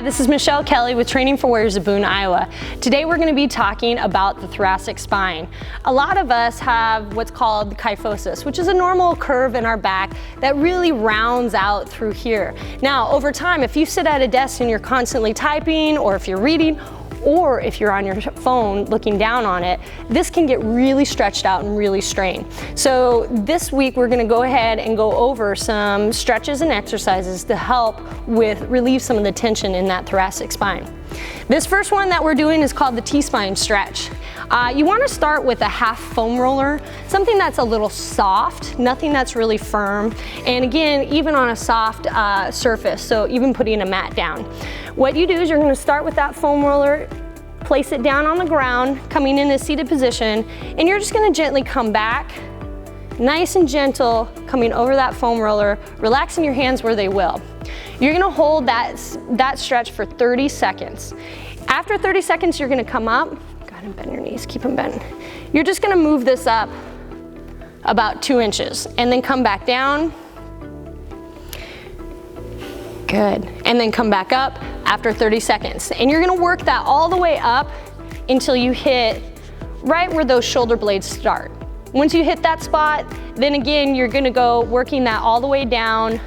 this is Michelle Kelly with Training for Warriors of Boone, Iowa. Today we're going to be talking about the thoracic spine. A lot of us have what's called kyphosis, which is a normal curve in our back that really rounds out through here. Now, over time, if you sit at a desk and you're constantly typing, or if you're reading, or if you're on your phone looking down on it, this can get really stretched out and really strained. So this week we're going to go ahead and go over some stretches and exercises to help with relieve some of the tension in that thoracic spine. This first one that we're doing is called the T-spine stretch. You want to start with a half foam roller, something that's a little soft, nothing that's really firm, and again, even on a soft surface, so even putting a mat down. What you do is you're going to start with that foam roller, place it down on the ground, coming in a seated position, and you're just going to gently come back, nice and gentle, coming over that foam roller, relaxing your hands where they will. You're going to hold that stretch for 30 seconds. After 30 seconds, you're going to come up. Go ahead and bend your knees, keep them bent. You're just going to move this up about 2 inches and then come back down. Good. And then come back up after 30 seconds. And you're going to work that all the way up until you hit right where those shoulder blades start. Once you hit that spot, then again, you're going to go working that all the way down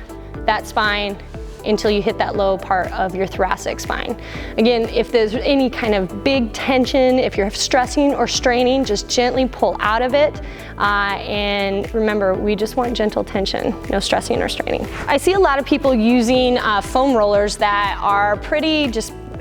that spine until you hit that low part of your thoracic spine. Again, if there's any kind of big tension, if you're stressing or straining, just gently pull out of it. And remember, we just want gentle tension, no stressing or straining. I see a lot of people using foam rollers that are pretty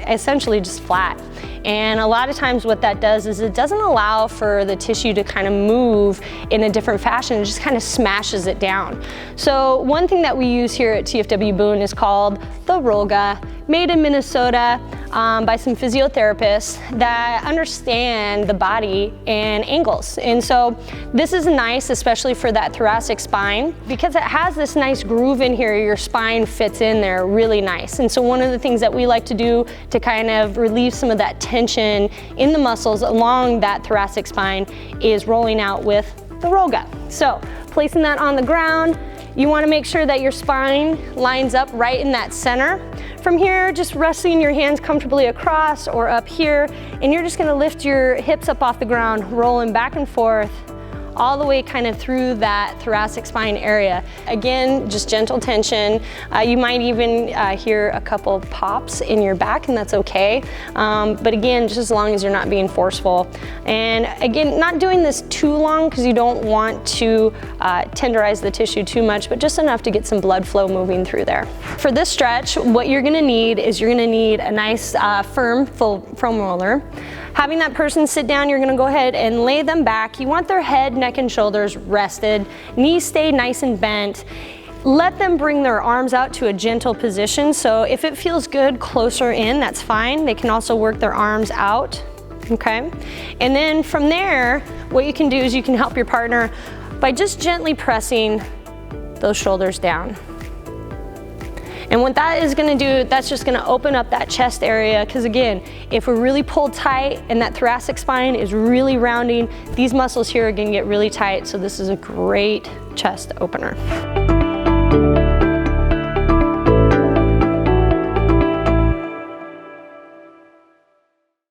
essentially just flat. And a lot of times what that does is it doesn't allow for the tissue to kind of move in a different fashion. It just kind of smashes it down. So one thing that we use here at TFW Boone is called the Roga, made in Minnesota by some physiotherapists that understand the body and angles. And so this is nice, especially for that thoracic spine, because it has this nice groove in here. Your spine fits in there really nice. And so one of the things that we like to do to kind of relieve some of that tension in the muscles along that thoracic spine is rolling out with the Roga. So placing that on the ground, you want to make sure that your spine lines up right in that center. From here, just resting your hands comfortably across or up here, and you're just going to lift your hips up off the ground, rolling back and forth all the way kind of through that thoracic spine area. Again, just gentle tension. You might even hear a couple pops in your back, and that's okay. But again, just as long as you're not being forceful. And again, not doing this too long because you don't want to tenderize the tissue too much, but just enough to get some blood flow moving through there. For this stretch, what you're gonna need is you're gonna need a nice firm foam roller. Having that person sit down, you're gonna go ahead and lay them back. You want their head, neck, and shoulders rested. Knees stay nice and bent. Let them bring their arms out to a gentle position. So if it feels good closer in, that's fine. They can also work their arms out, okay? And then from there, what you can do is you can help your partner by just gently pressing those shoulders down. And what that is gonna do, that's just gonna open up that chest area, because again, if we're really pulled tight and that thoracic spine is really rounding, these muscles here are gonna get really tight, so this is a great chest opener.